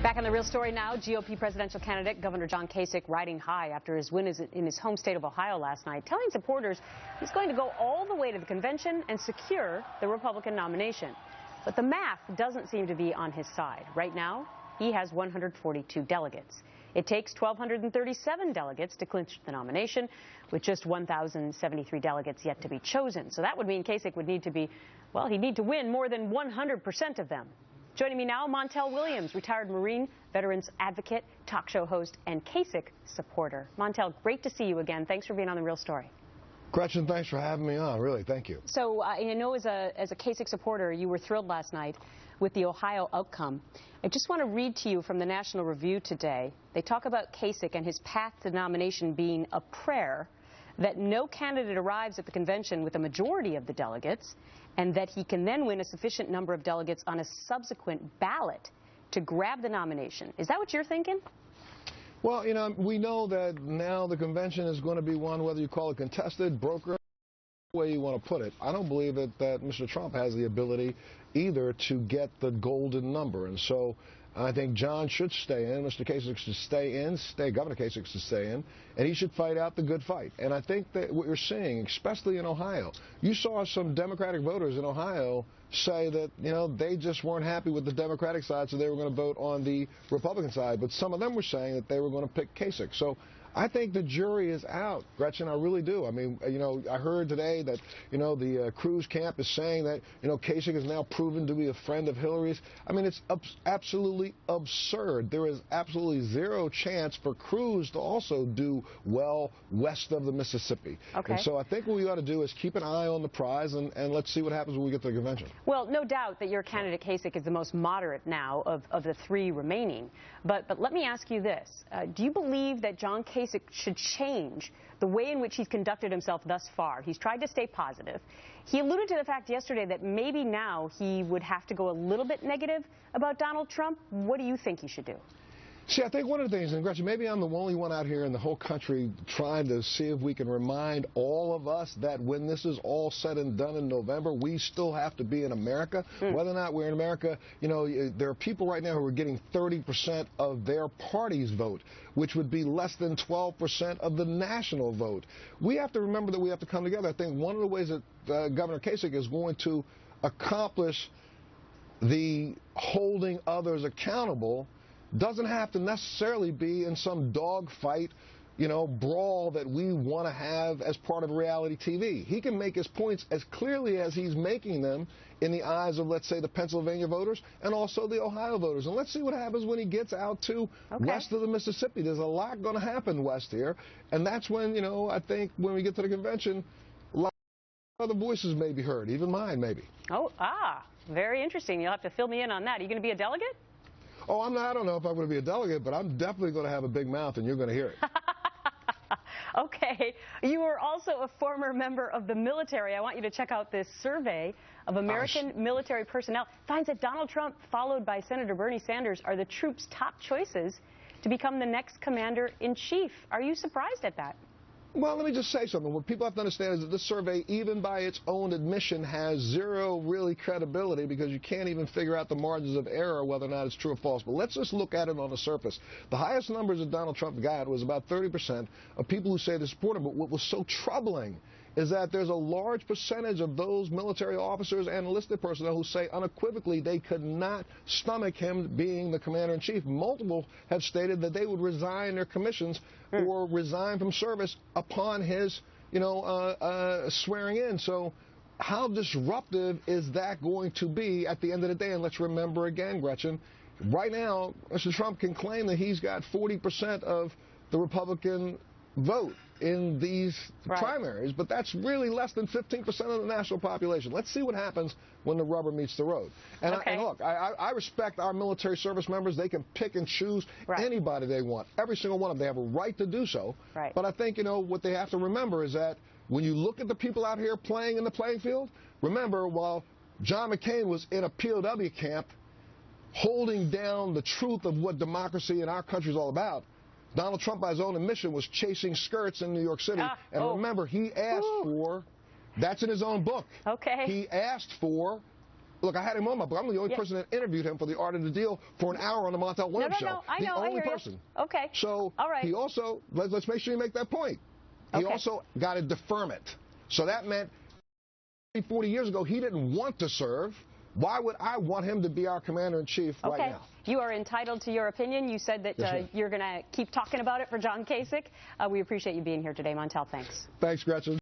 Back on The Real Story now, GOP presidential candidate Governor John Kasich riding high after his win in his home state of Ohio last night, telling supporters he's going to go all the way to the convention and secure the Republican nomination. But the math doesn't seem to be on his side. Right now, he has 142 delegates. It takes 1,237 delegates to clinch the nomination, with just 1,073 delegates yet to be chosen. So that would mean Kasich would need to be, well, he'd need to win more than 100% of them. Joining me now, Montel Williams, retired Marine, veterans advocate, talk show host, and Kasich supporter. Montel, great to see you again. Thanks for being on The Real Story. Gretchen, thanks for having me on. Really, thank you. So I know as a Kasich supporter, you were thrilled last night with the Ohio outcome. I just want to read to you from the National Review today. They talk about Kasich and his path to nomination being a prayer that no candidate arrives at the convention with a majority of the delegates, and that he can then win a sufficient number of delegates on a subsequent ballot to grab the nomination. Is that what you're thinking? Well, you know, we know that now the convention is going to be one, whether you call it contested, broker, way you want to put it. I don't believe that Mr. Trump has the ability either to get the golden number. And so I think John should stay in, Mr. Kasich should stay in, Governor Kasich should stay in, and he should fight out the good fight. And I think that what you're seeing, especially in Ohio, you saw some Democratic voters in Ohio say that, you know, they just weren't happy with the Democratic side, so they were going to vote on the Republican side. But some of them were saying that they were going to pick Kasich. So I think the jury is out, Gretchen. I really do. I mean, you know, I heard today that, you know, the Cruz camp is saying that, you know, Kasich is now proven to be a friend of Hillary's. I mean, it's absolutely absurd. There is absolutely zero chance for Cruz to also do well west of the Mississippi. Okay. And so I think what we ought to do is keep an eye on the prize, and let's see what happens when we get to the convention. Well, no doubt that your candidate Kasich is the most moderate now of the three remaining. But let me ask you this. Do you believe that John Kasich should change the way in which he's conducted himself thus far? He's tried to stay positive. He alluded to the fact yesterday that maybe now he would have to go a little bit negative about Donald Trump. What do you think he should do? See, I think one of the things, and Gretchen, maybe I'm the only one out here in the whole country trying to see if we can remind all of us that when this is all said and done in November, we still have to be in America. Whether or not we're in America, you know, there are people right now who are getting 30% of their party's vote, which would be less than 12% of the national vote. We have to remember that we have to come together. I think one of the ways that Governor Kasich is going to accomplish the holding others accountable doesn't have to necessarily be in some dogfight, you know, brawl that we want to have as part of reality TV. He can make his points as clearly as he's making them in the eyes of, let's say, the Pennsylvania voters and also the Ohio voters. And let's see what happens when he gets out to west of the Mississippi. There's a lot going to happen west here. And that's when, you know, I think when we get to the convention, a lot of other voices may be heard, even mine maybe. Oh, very interesting. You'll have to fill me in on that. Are you going to be a delegate? Oh, I don't know if I'm going to be a delegate, but I'm definitely going to have a big mouth, and you're going to hear it. Okay. You were also a former member of the military. I want you to check out this survey of American military personnel. Finds that Donald Trump, followed by Senator Bernie Sanders, are the troops' top choices to become the next commander-in-chief. Are you surprised at that? Well, let me just say something. What people have to understand is that this survey, even by its own admission, has zero really credibility because you can't even figure out the margins of error whether or not it's true or false. But let's just look at it on the surface. The highest numbers that Donald Trump got was about 30% of people who say they support him. But what was so troubling is that there's a large percentage of those military officers and enlisted personnel who say unequivocally they could not stomach him being the commander-in-chief. Multiple have stated that they would resign their commissions or resign from service upon his, you know, swearing in. So how disruptive is that going to be at the end of the day? And let's remember again, Gretchen, right now, Mr. Trump can claim that he's got 40% of the Republican vote in these primaries, but that's really less than 15% of the national population. Let's see what happens when the rubber meets the road. And, and look, I respect our military service members. They can pick and choose anybody they want, every single one of them. They have a right to do so. But I think, you know, what they have to remember is that when you look at the people out here playing in the playing field, remember, while John McCain was in a POW camp holding down the truth of what democracy in our country is all about, Donald Trump, by his own admission, was chasing skirts in New York City. And remember, he asked for, that's in his own book. He asked for Look, I had him on my book. I'm the only person that interviewed him for The Art of the Deal for an hour on the Montel show. No, I know, the I only hear person. You. Okay. So all right. he also, let's make sure you make that point. He also got a deferment. So that meant 40 years ago he didn't want to serve. Why would I want him to be our commander-in-chief right now? You are entitled to your opinion. You said that you're going to keep talking about it for John Kasich. We appreciate you being here today, Montel. Thanks. Thanks, Gretchen.